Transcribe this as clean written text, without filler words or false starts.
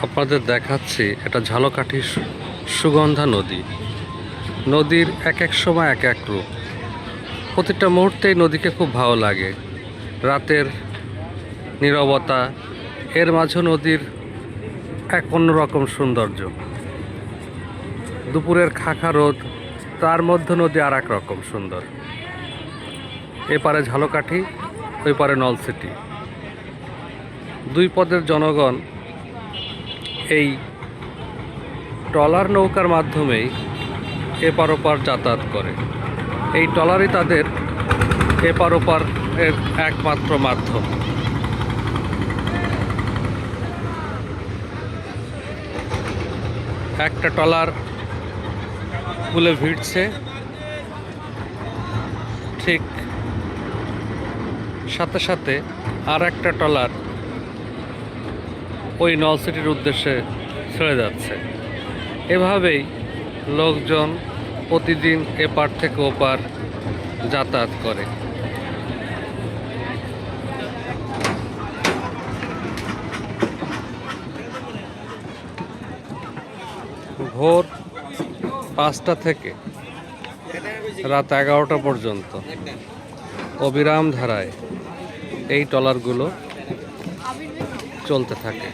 আপনাদের দেখাচ্ছি এটা ঝালকাঠি সুগন্ধা নদী। নদীর এক এক সময় এক এক রূপ। প্রতিটা মুহূর্তেই নদীকে খুব ভালো লাগে। রাতের নীরবতা, এর মাঝে নদীর এক অন্যরকম সৌন্দর্য। দুপুরের খাখা রোদ, তার মধ্যে নদী আর এক রকম সুন্দর। এপারে ঝালকাঠি, ওই পারে নলছিটি। দুই পদের জনগণ এই ট্রলার নৌকার মাধ্যমেই এপার ওপার যাতায়াত করে। এই ট্রলারই তাদের এপার ওপার এর একমাত্র মাধ্যম। একটা ট্রলার কুলে ভিড়ছে, ঠিক সাথে সাথে আর একটা ট্রলার ওই নলছিটির উদ্দেশ্যে ছেড়ে যাচ্ছে। এভাবেই লোকজন প্রতিদিন এপার থেকে ওপার যাতায়াত করে। ভোর 5টা থেকে রাত 11টা পর্যন্ত অবিরাম ধারায় এই ট্রলারগুলো চলতে থাকে।